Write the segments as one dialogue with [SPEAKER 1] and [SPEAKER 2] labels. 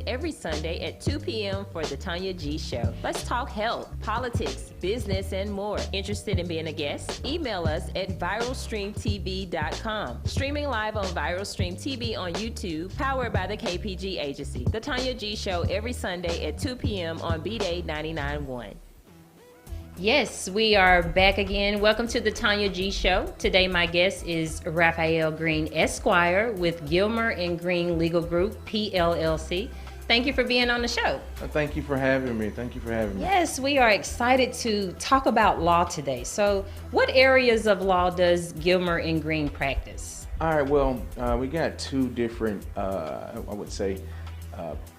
[SPEAKER 1] every Sunday at 2 p.m. for the Tonya G Show. Let's talk health, politics, business, and more. Interested in being a guest? Email us at viralstreamtv.com. Streaming live on Viral Stream TV on YouTube, powered by the KPG Agency. The Tonya G Show every Sunday at 2 p.m. on BDAY 99.1. Yes, we are back again. Welcome to the Tonya G Show. Today my guest is RAFAEL Greene, Esquire, with Gilmer and Greene Legal Group, PLLC. Thank you for being on the show.
[SPEAKER 2] Thank you for having me.
[SPEAKER 1] Yes, we are excited to talk about law today. So what areas of law does Gilmer and Greene practice?
[SPEAKER 2] All right, well, we got two different, I would say,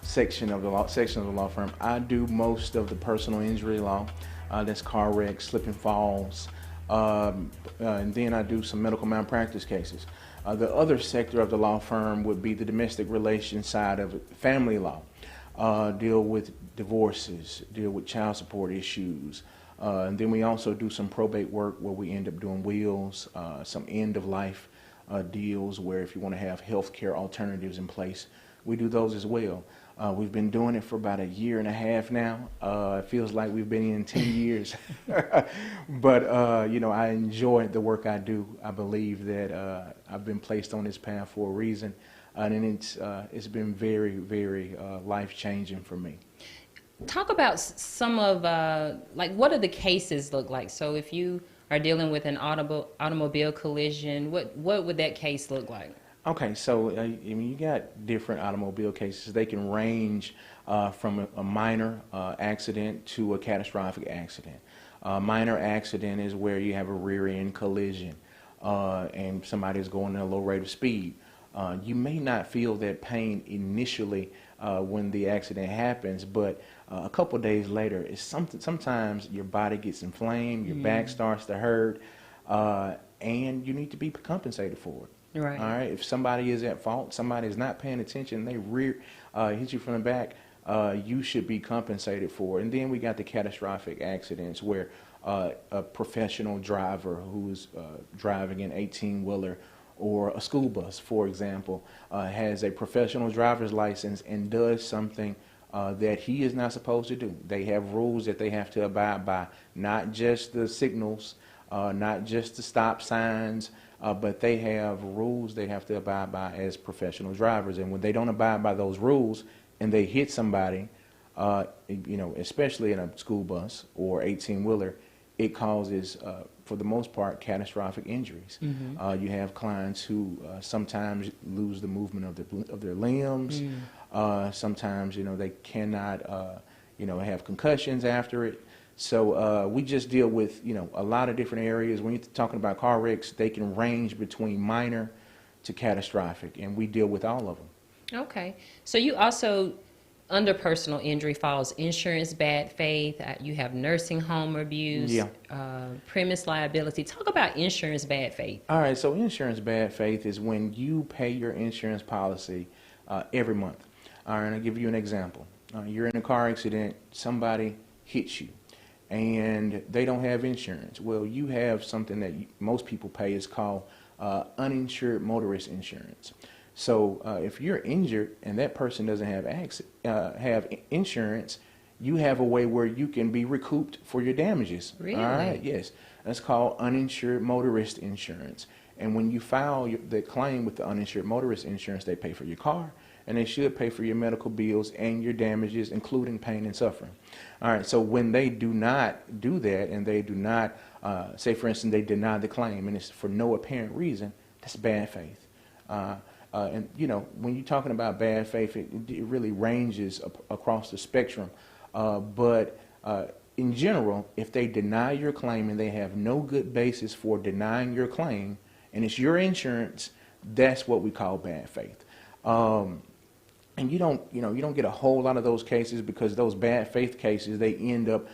[SPEAKER 2] sections of the law firm. I do most of the personal injury law. That's car wrecks, slip and falls, and then I do some medical malpractice cases. The other sector of the law firm would be the domestic relations side of it, family law. Deal with divorces, deal with child support issues, and then we also do some probate work where we end up doing wills, some end-of-life deals where if you want to have health care alternatives in place, we do those as well. We've been doing it for about 1.5 years now. It feels like we've been in 10 years. But, you know, I enjoy the work I do. I believe that I've been placed on this path for a reason. And it's been very, very life-changing for me.
[SPEAKER 1] Talk about some of, like, what do the cases look like? So if you are dealing with an automobile collision, what would that case look like?
[SPEAKER 2] Okay, so I mean, you got different automobile cases. They can range from a minor accident to a catastrophic accident. Minor accident is where you have a rear-end collision and somebody is going at a low rate of speed. You may not feel that pain initially when the accident happens, but a couple of days later, sometimes your body gets inflamed, your back starts to hurt, and you need to be compensated for it.
[SPEAKER 1] Right.
[SPEAKER 2] All right. If somebody is at fault, somebody is not paying attention, they hit you from the back, you should be compensated for it. And then we got the catastrophic accidents where a professional driver who's driving an 18-wheeler or a school bus, for example, has a professional driver's license and does something that he is not supposed to do. They have rules that they have to abide by, not just the signals, not just the stop signs, but they have rules they have to abide by as professional drivers. And when they don't abide by those rules and they hit somebody, you know, especially in a school bus or 18-wheeler, it causes, for the most part, catastrophic injuries. You have clients who sometimes lose the movement of their limbs. Sometimes, you know, they cannot, you know, have concussions after it. So we just deal with, you know, a lot of different areas. When you're talking about car wrecks, they can range between minor to catastrophic, and we deal with all of them.
[SPEAKER 1] Okay. So you also, under personal injury, falls insurance bad faith. You have nursing home abuse, premise liability. Talk about insurance bad faith.
[SPEAKER 2] All right. So insurance bad faith is when you pay your insurance policy every month. All right. I'll give you an example. You're in a car accident. Somebody hits you, and they don't have insurance. Well, you have something that most people pay. Is called uninsured motorist insurance. So if you're injured and that person doesn't have insurance, you have a way where you can be recouped for your damages.
[SPEAKER 1] Really?
[SPEAKER 2] All right. Yes. That's called uninsured motorist insurance. And when you file the claim with the uninsured motorist insurance, they pay for your car, and they should pay for your medical bills and your damages, including pain and suffering. All right, so when they do not do that, and they do not, say for instance, they deny the claim, and it's for no apparent reason, that's bad faith. And, you know, when you're talking about bad faith, it really ranges across the spectrum. But in general, if they deny your claim and they have no good basis for denying your claim, and it's your insurance, that's what we call bad faith. And you don't get a whole lot of those cases, because those bad faith cases, they end up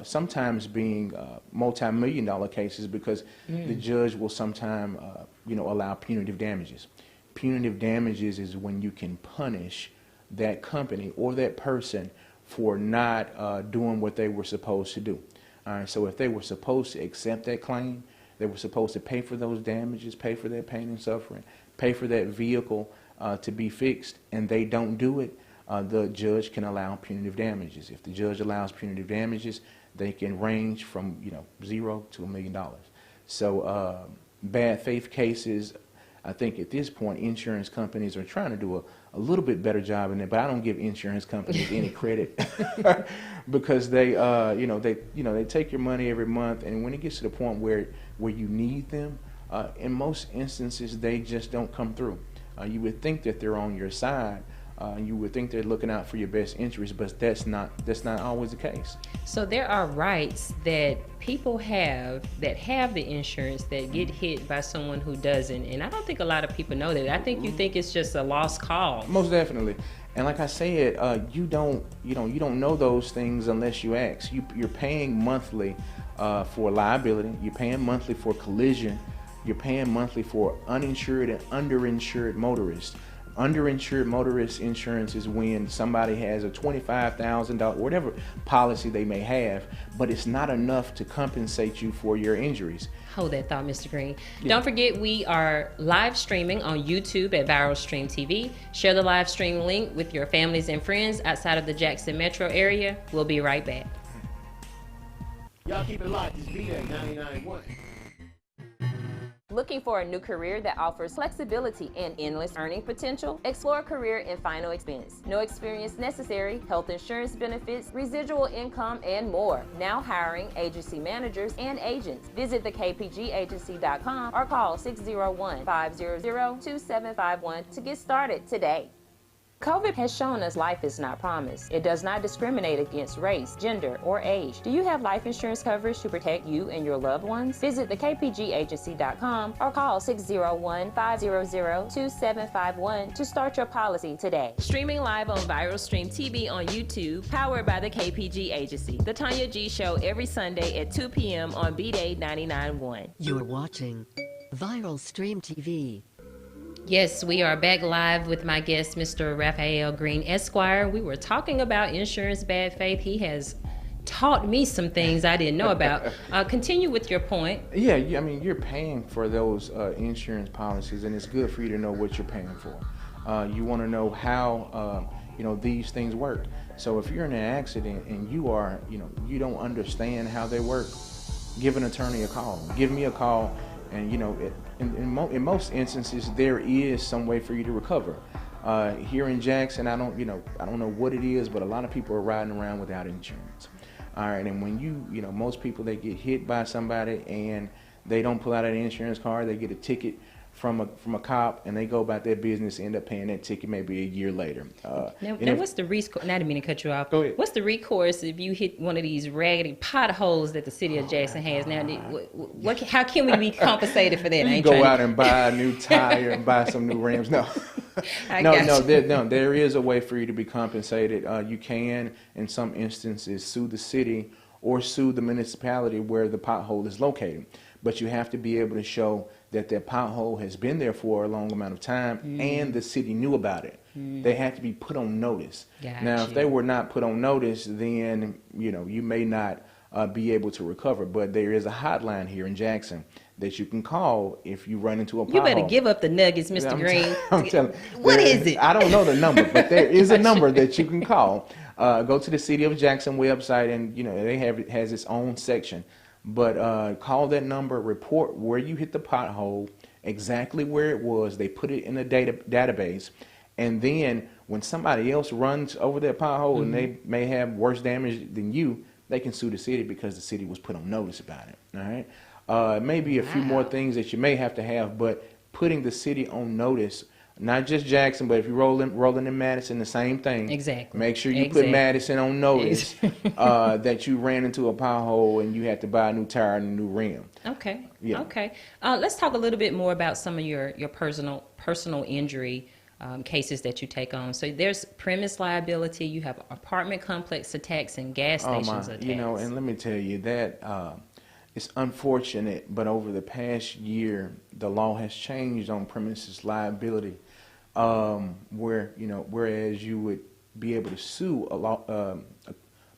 [SPEAKER 2] sometimes being multi-million-dollar cases, because the judge will sometimes allow punitive damages. Punitive damages is when you can punish that company or that person for not doing what they were supposed to do. All right, so if they were supposed to accept that claim, they were supposed to pay for those damages, pay for that pain and suffering, pay for that vehicle to be fixed, and they don't do it, the judge can allow punitive damages. If the judge allows punitive damages, they can range from $0 to $1 million. So bad faith cases, I think at this point insurance companies are trying to do a little bit better job in it, but I don't give insurance companies any credit because they they take your money every month, and when it gets to the point where you need them, in most instances they just don't come through. You would think that they're on your side. You would think they're looking out for your best interests, but that's not always the case.
[SPEAKER 1] So there are rights that people have that have the insurance that get hit by someone who doesn't, and I don't think a lot of people know that. I think you think it's just a lost cause.
[SPEAKER 2] Most definitely. And like I said, you don't know those things unless you ask. You're paying monthly for liability. You're paying monthly for collision. You're paying monthly for uninsured and underinsured motorists. Underinsured motorist insurance is when somebody has a $25,000, whatever policy they may have, but it's not enough to compensate you for your injuries.
[SPEAKER 1] Hold that thought, Mr. Greene. Yeah. Don't forget, we are live streaming on YouTube at Viral Stream TV. Share the live stream link with your families and friends outside of the Jackson metro area. We'll be right back.
[SPEAKER 3] Y'all keep it locked. It's BDAY 99.1.
[SPEAKER 1] Looking for a new career that offers flexibility and endless earning potential? Explore a career in final expense. No experience necessary, health insurance benefits, residual income, and more. Now hiring agency managers and agents. Visit thekpgagency.com or call 601-500-2751 to get started today. COVID has shown us life is not promised. It does not discriminate against race, gender, or age. Do you have life insurance coverage to protect you and your loved ones? Visit thekpgagency.com or call 601-500-2751 to start your policy today. Streaming live on Viral Stream TV on YouTube, powered by the KPG Agency. The Tonya G Show every Sunday at 2 p.m. on BDAY 99.1.
[SPEAKER 4] You're watching Viral Stream TV.
[SPEAKER 1] Yes, we are back live with my guest, Mr. RAFAEL Greene, Esquire. We were talking about insurance bad faith. He has taught me some things I didn't know about. Continue with your point.
[SPEAKER 2] Yeah, I mean, you're paying for those insurance policies, and it's good for you to know what you're paying for. You want to know how these things work. So if you're in an accident and you don't understand how they work, give an attorney a call. Give me a call. And in most instances, there is some way for you to recover. Here in Jackson, I don't know what it is, but a lot of people are riding around without insurance. All right, and when most people, they get hit by somebody and they don't pull out an insurance card, they get a ticket from a cop, and they go about their business, end up paying that ticket maybe a year later.
[SPEAKER 1] Now what's the recourse? Not to mean to cut you off.
[SPEAKER 2] Go ahead.
[SPEAKER 1] What's the recourse if you hit one of these raggedy potholes that the city of Jackson has now? How can we be compensated for that?
[SPEAKER 2] You go out and buy a new tire and buy some new rims. No. There is a way for you to be compensated. You can, in some instances, sue the city or sue the municipality where the pothole is located. But you have to be able to show that pothole has been there for a long amount of time and the city knew about it. They have to be put on notice.
[SPEAKER 1] Gotcha.
[SPEAKER 2] Now, if they were not put on notice, then you may not be able to recover. But there is a hotline here in Jackson that you can call if you run into a pothole.
[SPEAKER 1] You better give up the nuggets, Mr. Greene.
[SPEAKER 2] I'm telling you.
[SPEAKER 1] What is it?
[SPEAKER 2] I don't know the number, but there is a number that you can call. Go to the City of Jackson website, and it has its own section. But call that number, report where you hit the pothole, exactly where it was. They put it in a database. And then when somebody else runs over that pothole and they may have worse damage than you, they can sue the city because the city was put on notice about it. All right. Maybe a few more things that you may have to have, but putting the city on notice, not just Jackson, but if you're rolling in Madison, the same thing.
[SPEAKER 1] Exactly.
[SPEAKER 2] Make sure you put Madison on notice that you ran into a pothole and you had to buy a new tire and a new rim.
[SPEAKER 1] Okay.
[SPEAKER 2] Yeah.
[SPEAKER 1] Okay. Let's talk a little bit more about some of your personal injury cases that you take on. So there's premise liability. You have apartment complex attacks and gas stations attacks.
[SPEAKER 2] And let me tell you that it's unfortunate, but over the past year, the law has changed on premises liability. Whereas you would be able to sue a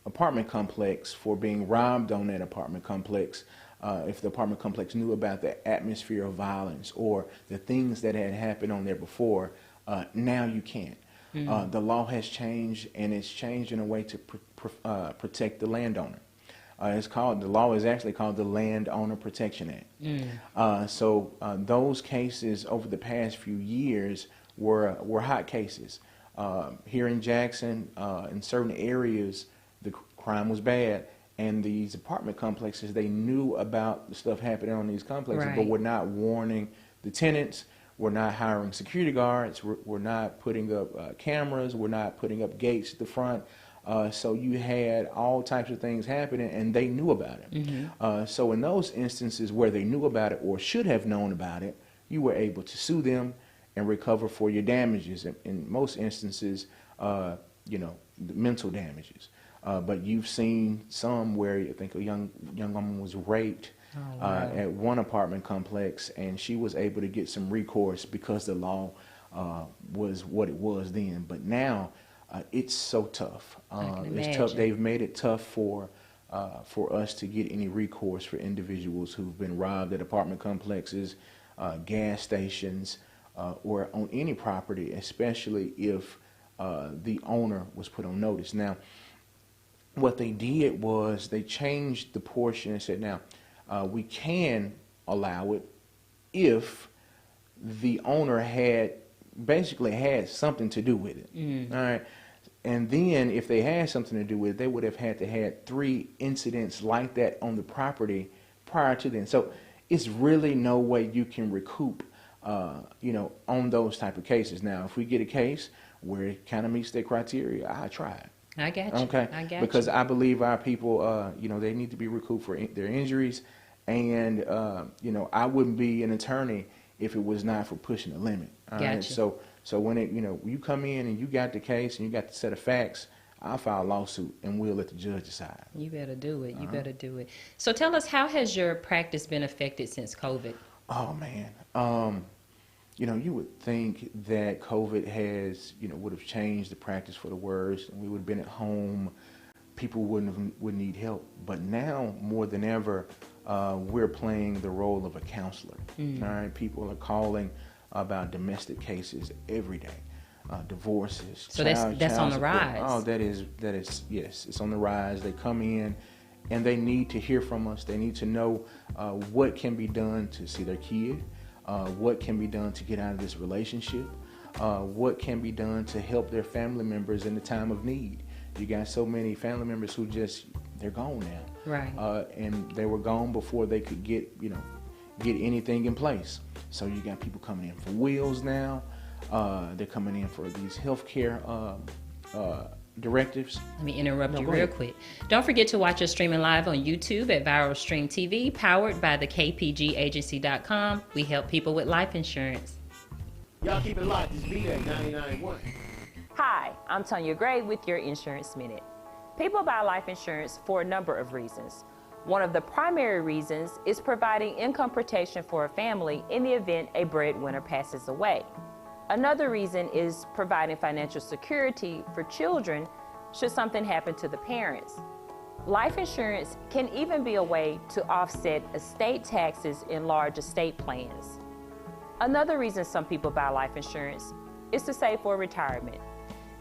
[SPEAKER 2] apartment complex for being robbed on that apartment complex if the apartment complex knew about the atmosphere of violence or the things that had happened on there before. Now you can't. The law has changed, and it's changed in a way to protect the landowner. The law is actually called the Landowner Protection Act. So those cases over the past few years were hot cases. Here in Jackson, in certain areas, the crime was bad, and these apartment complexes, they knew about the stuff happening on these complexes, but were not warning the tenants, were not hiring security guards, were not putting up cameras, were not putting up gates at the front. So you had all types of things happening, and they knew about it. So in those instances where they knew about it or should have known about it, you were able to sue them and recover for your damages. In most instances, you know, the mental damages. But you've seen some where I think a young woman was raped at one apartment complex, and she was able to get some recourse because the law was what it was then. But now it's so tough. It's tough. They've made it tough for us to get any recourse for individuals who've been robbed at apartment complexes, gas stations, or on any property, especially if the owner was put on notice. Now, what they did was they changed the portion and said, now, we can allow it if the owner basically had something to do with it. All right. And then if they had something to do with it, they would have had to have 3 incidents like that on the property prior to then. So it's really no way you can recoup, you know, on those type of cases. Now, if we get a case where it kind of meets their criteria, I try it.
[SPEAKER 5] I got you.
[SPEAKER 2] Okay.
[SPEAKER 5] I got
[SPEAKER 2] because
[SPEAKER 5] you.
[SPEAKER 2] I believe our people, you know, they need to be recouped for their injuries. And, you know, I wouldn't be an attorney if it was not for pushing the limit. All right. So when you know, you come in and you got the case and you got the set of facts, I'll file a lawsuit and we'll let the judge decide.
[SPEAKER 5] You better do it. You better do it. So tell us, how has your practice been affected since COVID?
[SPEAKER 2] Oh man. You know, you would think that COVID has, you know, would have changed the practice for the worse, and we would have been at home. People would need help. But now more than ever, we're playing the role of a counselor. All right. People are calling about domestic cases every day, divorces.
[SPEAKER 5] So that's on the rise.
[SPEAKER 2] Oh, that is yes, it's on the rise. They come in, and they need to hear from us. They need to know what can be done to see their kid, what can be done to get out of this relationship, what can be done to help their family members in the time of need. You got so many family members who they're gone now,
[SPEAKER 5] right?
[SPEAKER 2] And they were gone before they could get anything in place. So you got people coming in for wills now. They're coming in for these healthcare directives.
[SPEAKER 5] Let me interrupt you real quick. Don't forget to watch us streaming live on YouTube at Viral Stream TV, powered by the KPGagency.com. We help people with life insurance.
[SPEAKER 3] Y'all keep it locked. It's BDAY 99.1.
[SPEAKER 1] Hi, I'm Tonya G with your Insurance Minute. People buy life insurance for a number of reasons. One of the primary reasons is providing income protection for a family in the event a breadwinner passes away. Another reason is providing financial security for children should something happen to the parents. Life insurance can even be a way to offset estate taxes in large estate plans. Another reason some people buy life insurance is to save for retirement.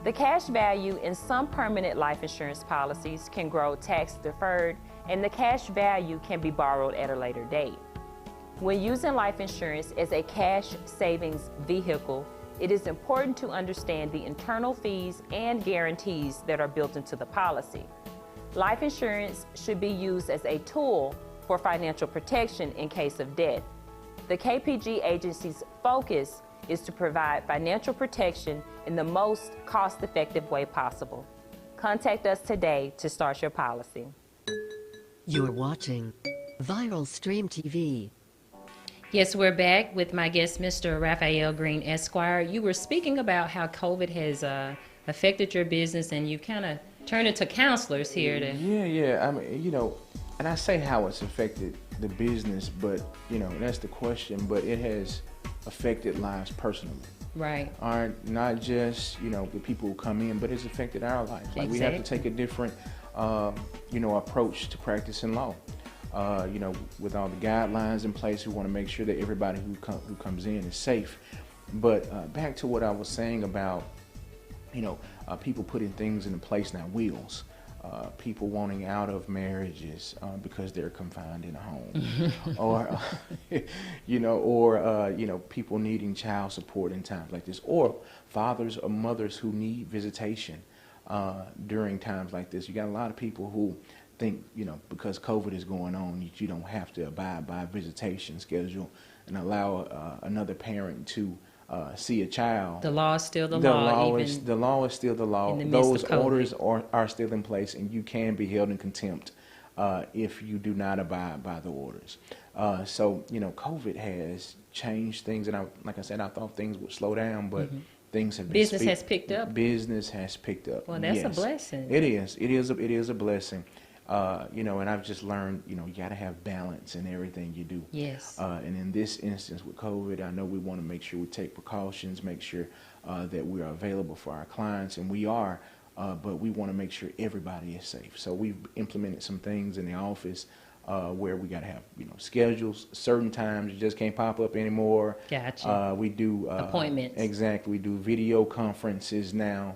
[SPEAKER 1] The cash value in some permanent life insurance policies can grow tax deferred, and the cash value can be borrowed at a later date. When using life insurance as a cash savings vehicle, it is important to understand the internal fees and guarantees that are built into the policy. Life insurance should be used as a tool for financial protection in case of death. The KPG agency's focus is to provide financial protection in the most cost-effective way possible. Contact us today to start your policy.
[SPEAKER 4] You're watching Viral Stream TV.
[SPEAKER 5] Yes, we're back with my guest, Mr. RAFAEL Greene, Esquire. You were speaking about how COVID has affected your business, and you kind of turned into counselors here.
[SPEAKER 2] Yeah. I mean, you know, and I say how it's affected the business, but, you know, that's the question. But it has affected lives personally.
[SPEAKER 5] Right.
[SPEAKER 2] Not just, you know, the people who come in, but it's affected our lives. Like, we have to take a different, you know, approach to practicing law. You know, with all the guidelines in place, we want to make sure that everybody who comes in is safe. But back to what I was saying about People putting things into place now, wills. People wanting out of marriages because they're confined in a home, or people needing child support in times like this, or fathers or mothers who need visitation during times like this. You got a lot of people who think, because COVID is going on, you don't have to abide by a visitation schedule and allow another parent to see a child.
[SPEAKER 5] The law is still the
[SPEAKER 2] law. The law is still the law. Those orders are still in place, and you can be held in contempt if you do not abide by the orders. So COVID has changed things, and like I said, I thought things would slow down, but things have been
[SPEAKER 5] business has picked up.
[SPEAKER 2] Business has picked up.
[SPEAKER 5] Well, that's a blessing.
[SPEAKER 2] It is. It is a blessing. And I've just learned, you got to have balance in everything you do.
[SPEAKER 5] Yes.
[SPEAKER 2] And in this instance with COVID, I know we want to make sure we take precautions, make sure that we are available for our clients, and we are, but we want to make sure everybody is safe. So we've implemented some things in the office where we got to have, schedules, certain times. You just can't pop up anymore.
[SPEAKER 5] Gotcha.
[SPEAKER 2] We do
[SPEAKER 5] appointments.
[SPEAKER 2] Exactly. We do video conferences now.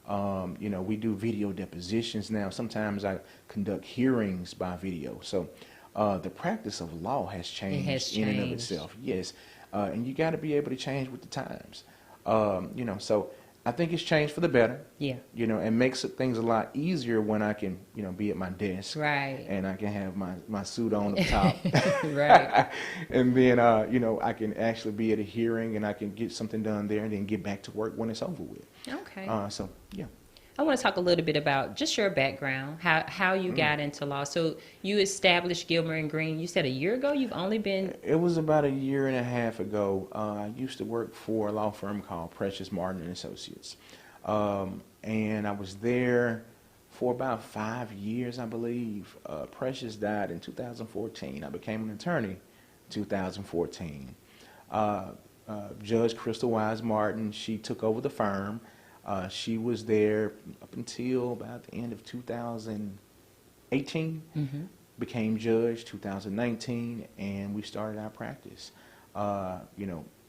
[SPEAKER 2] We do video depositions now. Sometimes I conduct hearings by video. So the practice of law has changed in and of itself. Yes. And you got to be able to change with the times. So I think it's changed for the better.
[SPEAKER 5] Yeah.
[SPEAKER 2] And makes things a lot easier when I can, be at my desk.
[SPEAKER 5] Right.
[SPEAKER 2] And I can have my suit on up top.
[SPEAKER 5] Right.
[SPEAKER 2] And then, I can actually be at a hearing and I can get something done there and then get back to work when it's over with.
[SPEAKER 5] Okay.
[SPEAKER 2] So, yeah.
[SPEAKER 5] I want to talk a little bit about just your background, how you got into law. So you established Gilmer and Greene, you said a year ago? You've only been...
[SPEAKER 2] It was about a year and a half ago. I used to work for a law firm called Precious Martin and Associates. And I was there for about 5 years, I believe. Precious died in 2014. I became an attorney in 2014. Judge Crystal Wise Martin, she took over the firm. She was there up until about the end of 2018, became judge 2019, and we started our practice. A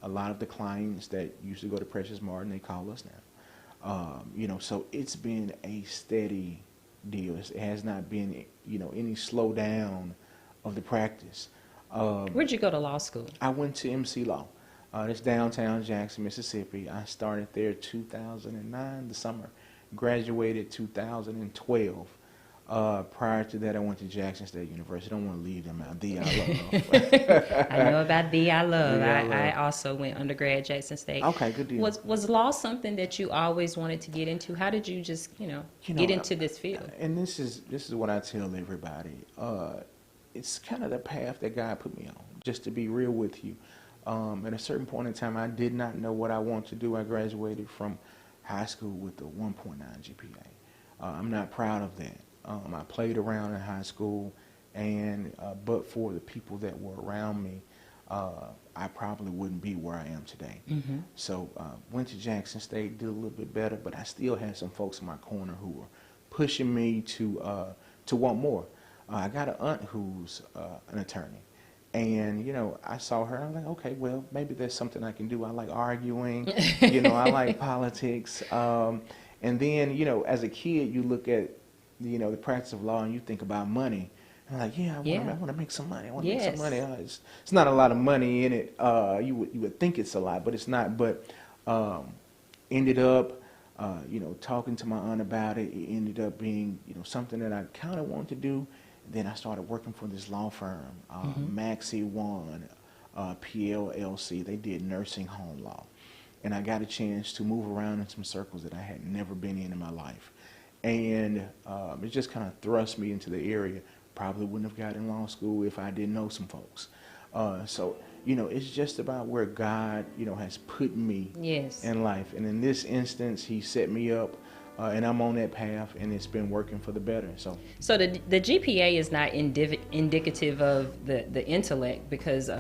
[SPEAKER 2] lot of the clients that used to go to Precious Martin, they call us now. So it's been a steady deal. It has not been, any slowdown of the practice.
[SPEAKER 5] Where'd you go to law school?
[SPEAKER 2] I went to MC Law. That's downtown Jackson, Mississippi. I started there 2009, the summer. Graduated 2012. Prior to that, I went to Jackson State University. I don't want to leave them out. I love.
[SPEAKER 5] I know about I love. I also went undergrad at Jackson State.
[SPEAKER 2] Okay, good deal.
[SPEAKER 5] Was law something that you always wanted to get into? How did you just, get into this field?
[SPEAKER 2] And this is what I tell everybody. It's kind of the path that God put me on, just to be real with you. At a certain point in time, I did not know what I wanted to do. I graduated from high school with a 1.9 GPA. I'm not proud of that. I played around in high school, and but for the people that were around me, I probably wouldn't be where I am today. So went to Jackson State, did a little bit better, but I still had some folks in my corner who were pushing me to want more. I got an aunt who's an attorney. And, I saw her, I was like, okay, well, maybe there's something I can do. I like arguing, I like politics. And then, as a kid, you look at, the practice of law and you think about money. And I'm like, I want to make some money. I want to make some money. It's not a lot of money in it. You would think it's a lot, but it's not. But ended up, talking to my aunt about it. It ended up being, something that I kind of wanted to do. Then I started working for this law firm, Maxie One, PLLC. They did nursing home law. And I got a chance to move around in some circles that I had never been in my life. And it just kind of thrust me into the area. Probably wouldn't have gotten law school if I didn't know some folks. So, it's just about where God, has put me in life. And in this instance, he set me up. And I'm on that path, and it's been working for the better. So
[SPEAKER 5] the GPA is not indicative of the intellect, because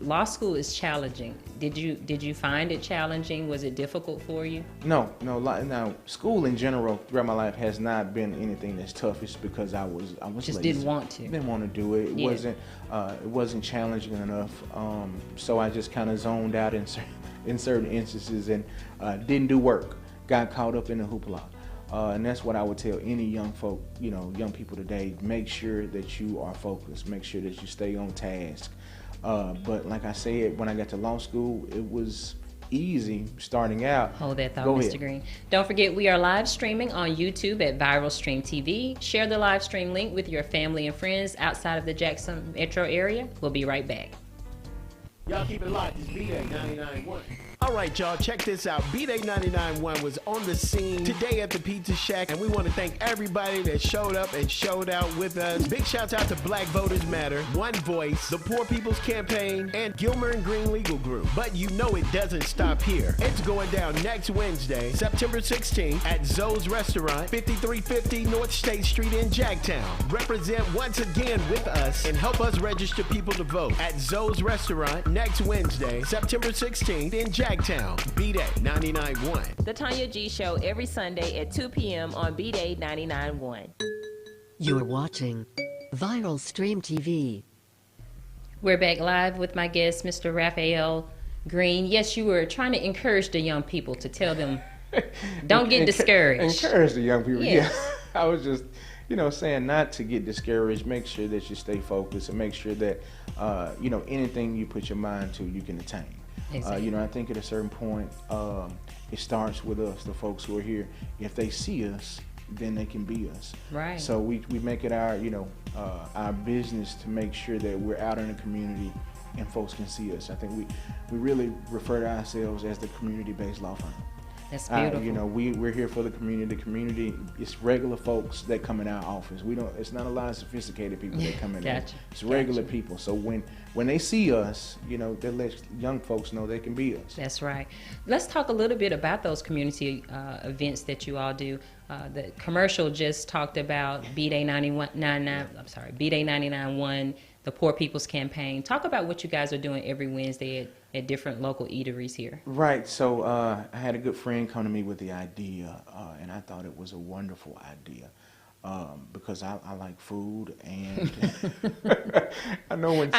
[SPEAKER 5] law school is challenging. Did you find it challenging? Was it difficult for you?
[SPEAKER 2] No. Now, school in general throughout my life has not been anything that's tough. It's because I was
[SPEAKER 5] just
[SPEAKER 2] lazy.
[SPEAKER 5] Didn't want to.
[SPEAKER 2] Didn't want to do it. It wasn't challenging enough. So I just kind of zoned out in certain instances and didn't do work. got caught up in the hoopla. And that's what I would tell any young folk, young people today. Make sure that you are focused. Make sure that you stay on task. But like I said, when I got to law school, it was easy starting out.
[SPEAKER 5] Hold that thought,
[SPEAKER 2] Go
[SPEAKER 5] Mr.
[SPEAKER 2] ahead.
[SPEAKER 5] Greene. Don't forget, we are live streaming on YouTube at Viral Stream TV. Share the live stream link with your family and friends outside of the Jackson metro area. We'll be right back.
[SPEAKER 3] Y'all keep it locked. It's BDAY 99.1.
[SPEAKER 6] All right, y'all, check this out. BDAY 99.1 was on the scene today at the Pizza Shack, and we want to thank everybody that showed up and showed out with us. Big shouts out to Black Voters Matter, One Voice, the Poor People's Campaign, and Gilmer and Greene Legal Group. But you know it doesn't stop here. It's going down next Wednesday, September 16th at Zoe's Restaurant, 5350 North State Street in Jacktown. Represent once again with us and help us register people to vote at Zoe's Restaurant next Wednesday, September 16th in Jacktown. BDAY 99.1.
[SPEAKER 1] The Tonya G Show every Sunday at 2 p.m. on BDAY 99.1.
[SPEAKER 4] You're watching Viral Stream TV.
[SPEAKER 5] We're back live with my guest, Mr. RAFAEL Greene. Yes, you were trying to encourage the young people to tell them, don't get discouraged.
[SPEAKER 2] Encourage the young people.
[SPEAKER 5] Yes.
[SPEAKER 2] Yeah. I was just, saying not to get discouraged. Make sure that you stay focused and make sure that, anything you put your mind to, you can attain.
[SPEAKER 5] Exactly.
[SPEAKER 2] I think at a certain point, it starts with us, the folks who are here. If they see us, then they can be us.
[SPEAKER 5] Right.
[SPEAKER 2] So we make it our business to make sure that we're out in the community and folks can see us. I think we really refer to ourselves as the community-based law firm.
[SPEAKER 5] That's beautiful.
[SPEAKER 2] We're here for the community. The community, it's regular folks that come in our office. It's not a lot of sophisticated people that come in.
[SPEAKER 5] Gotcha.
[SPEAKER 2] It's regular people. So when they see us, they let young folks know they can be us.
[SPEAKER 5] That's right. Let's talk a little bit about those community events that you all do. The commercial just talked about BDAY 99.1, the Poor People's Campaign. Talk about what you guys are doing every Wednesday at different local eateries here.
[SPEAKER 2] Right. So I had a good friend come to me with the idea, and I thought it was a wonderful idea. Because I like food, and I know when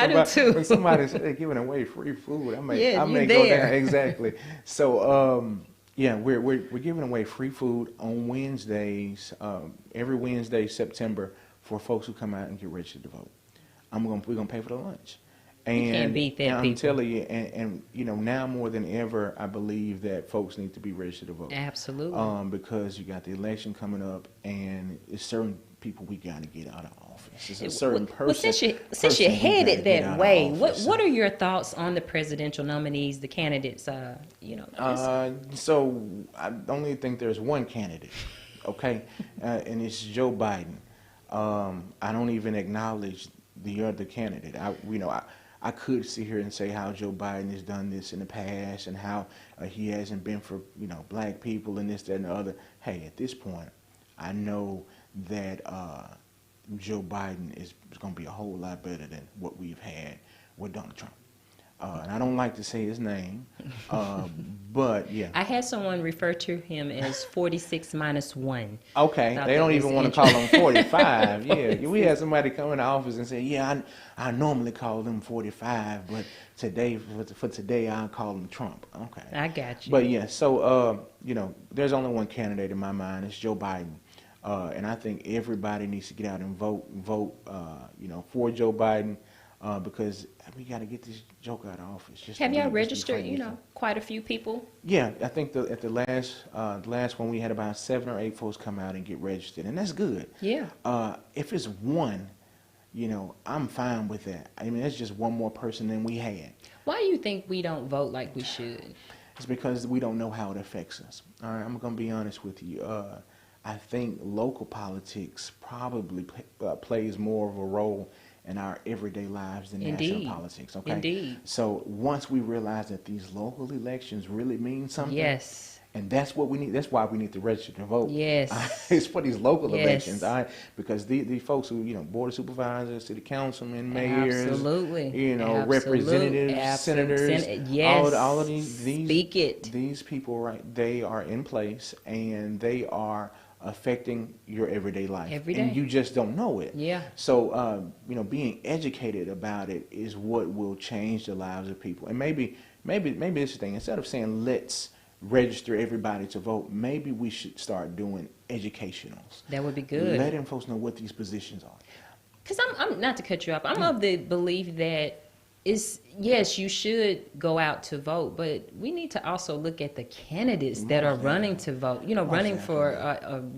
[SPEAKER 2] somebody's giving away free food, I may go down. Exactly. So we're giving away free food on Wednesdays, every Wednesday September, for folks who come out and get registered to vote. We're gonna pay for the lunch. And
[SPEAKER 5] you can't beat that,
[SPEAKER 2] and I'm
[SPEAKER 5] people.
[SPEAKER 2] telling you, and now more than ever, I believe that folks need to be registered to vote.
[SPEAKER 5] Absolutely.
[SPEAKER 2] Because you got the election coming up, and it's certain people we got to get out of office. It's a certain person.
[SPEAKER 5] Since you're headed that way, what are your thoughts on the presidential nominees, the candidates?
[SPEAKER 2] So I only think there's one candidate, okay, and it's Joe Biden. I don't even acknowledge the other candidate. I could sit here and say how Joe Biden has done this in the past and how he hasn't been for black people and this, that, and the other. Hey, at this point, I know that Joe Biden is going to be a whole lot better than what we've had with Donald Trump. And I don't like to say his name, but yeah.
[SPEAKER 5] I had someone refer to him as 46 minus 1.
[SPEAKER 2] Okay, they don't even want to call him 45. Yeah, we had somebody come in the office and say, yeah, I normally call them 45, but today, for today, I'll call him Trump. Okay.
[SPEAKER 5] I got you.
[SPEAKER 2] But yeah, so, there's only one candidate in my mind. It's Joe Biden. And I think everybody needs to get out and vote, for Joe Biden. Because we got to get this joke out of office.
[SPEAKER 5] Have y'all registered, quite a few people?
[SPEAKER 2] Yeah, I think at the last one we had about 7 or 8 folks come out and get registered, and that's good.
[SPEAKER 5] Yeah.
[SPEAKER 2] If it's one, I'm fine with that. I mean, that's just one more person than we had.
[SPEAKER 5] Why do you think we don't vote like we should?
[SPEAKER 2] It's because we don't know how it affects us. All right, I'm going to be honest with you. I think local politics probably plays more of a role in our everyday lives than national politics. Okay.
[SPEAKER 5] Indeed.
[SPEAKER 2] So once we realize that these local elections really mean something,
[SPEAKER 5] yes,
[SPEAKER 2] and that's what we need. That's why we need to register to vote.
[SPEAKER 5] Yes,
[SPEAKER 2] it's for these local elections. All right, because the folks who board of supervisors, city councilmen, mayors,
[SPEAKER 5] absolutely,
[SPEAKER 2] representatives, senators,
[SPEAKER 5] yes,
[SPEAKER 2] all of these
[SPEAKER 5] speak it.
[SPEAKER 2] These people, right? They are in place and they are affecting your everyday life.
[SPEAKER 5] Every day.
[SPEAKER 2] And you just don't know it.
[SPEAKER 5] Yeah.
[SPEAKER 2] So, being educated about it is what will change the lives of people. And maybe this thing, instead of saying let's register everybody to vote, maybe we should start doing educationals.
[SPEAKER 5] That would be good.
[SPEAKER 2] Letting folks know what these positions are.
[SPEAKER 5] Because I'm not to cut you off, I'm of the belief that yes, you should go out to vote, but we need to also look at the candidates that are running to vote, running for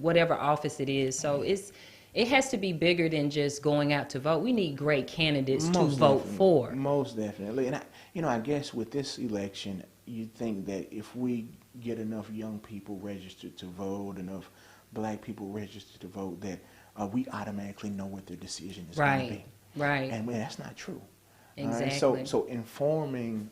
[SPEAKER 5] whatever office it is. So it has to be bigger than just going out to vote. We need great candidates to vote for.
[SPEAKER 2] Most definitely. And I guess with this election, you'd think that if we get enough young people registered to vote, enough black people registered to vote, that we automatically know what their decision is going to be.
[SPEAKER 5] Right.
[SPEAKER 2] And that's not true.
[SPEAKER 5] Exactly.
[SPEAKER 2] Right? So informing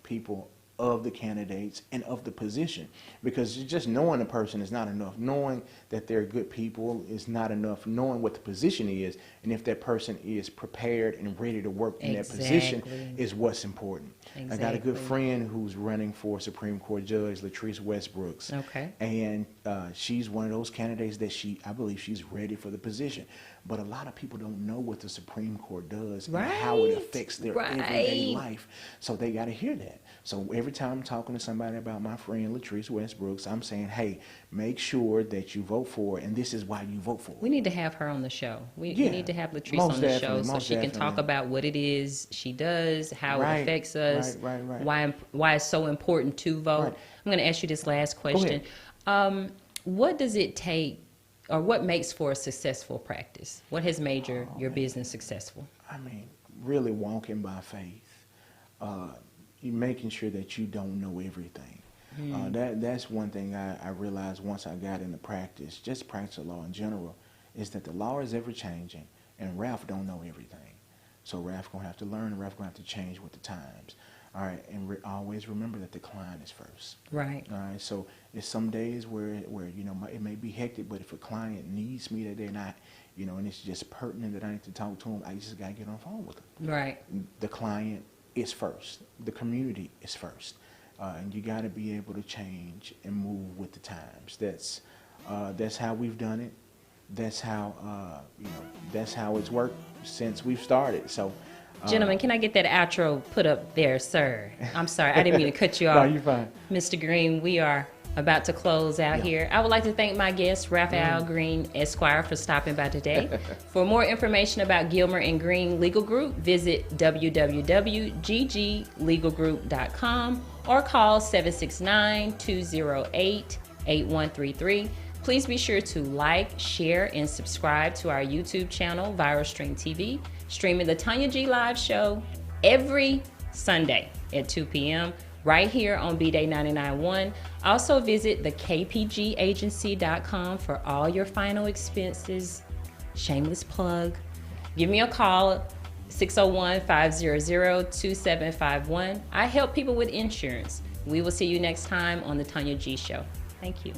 [SPEAKER 2] people of the candidates and of the position, because just knowing a person is not enough. Knowing that they're good people is not enough. Knowing what the position is, and if that person is prepared and ready to work in that position is what's important. I got a good friend who's running for Supreme Court Judge, Latrice Westbrooks.
[SPEAKER 5] Okay.
[SPEAKER 2] And she's one of those candidates that I believe she's ready for the position. But a lot of people don't know what the Supreme Court does and how it affects their everyday life. So they got to hear that. So every time I'm talking to somebody about my friend Latrice Westbrooks, I'm saying, hey, make sure that you vote for it, and this is why you vote for it.
[SPEAKER 5] We need to have her on the show. We need to have Latrice on the show so she can talk about what it is she does, how it affects us, why it's so important to vote. I'm going to ask you this last question. What does it take, or what makes for a successful practice? What has made your business successful?
[SPEAKER 2] I mean, really walking by faith. You're making sure that you don't know everything. That's one thing I realized once I got into practice, just practice of law in general, is that the law is ever changing, and Ralph don't know everything. So Ralph gonna have to learn, and Ralph gonna have to change with the times. All right, and always remember that the client is first. Right. All right. So there's some days where it may be hectic, but if a client needs me that day, and it's just pertinent that I need to talk to them, I just gotta get on the phone with them. Right. The client is first. The community is first. And you got to be able to change and move with the times. That's how we've done it. That's how it's worked since we've started. So,
[SPEAKER 5] gentlemen, can I get that outro put up there, sir? I'm sorry, I didn't mean to cut you off.
[SPEAKER 2] No, you're fine.
[SPEAKER 5] Mr. Greene, we are about to close out here. I would like to thank my guest, RAFAEL Greene, Esquire, for stopping by today. For more information about Gilmer and Greene Legal Group, visit www.gglegalgroup.com or call 769-208-8133. Please be sure to like, share, and subscribe to our YouTube channel, Viral Stream TV, streaming the Tonya G Live show every Sunday at 2 p.m. right here on BDAY 99.1. Also visit thekpgagency.com for all your final expenses. Shameless plug. Give me a call, 601-500-2751. I help people with insurance. We will see you next time on the Tonya G Show. Thank you.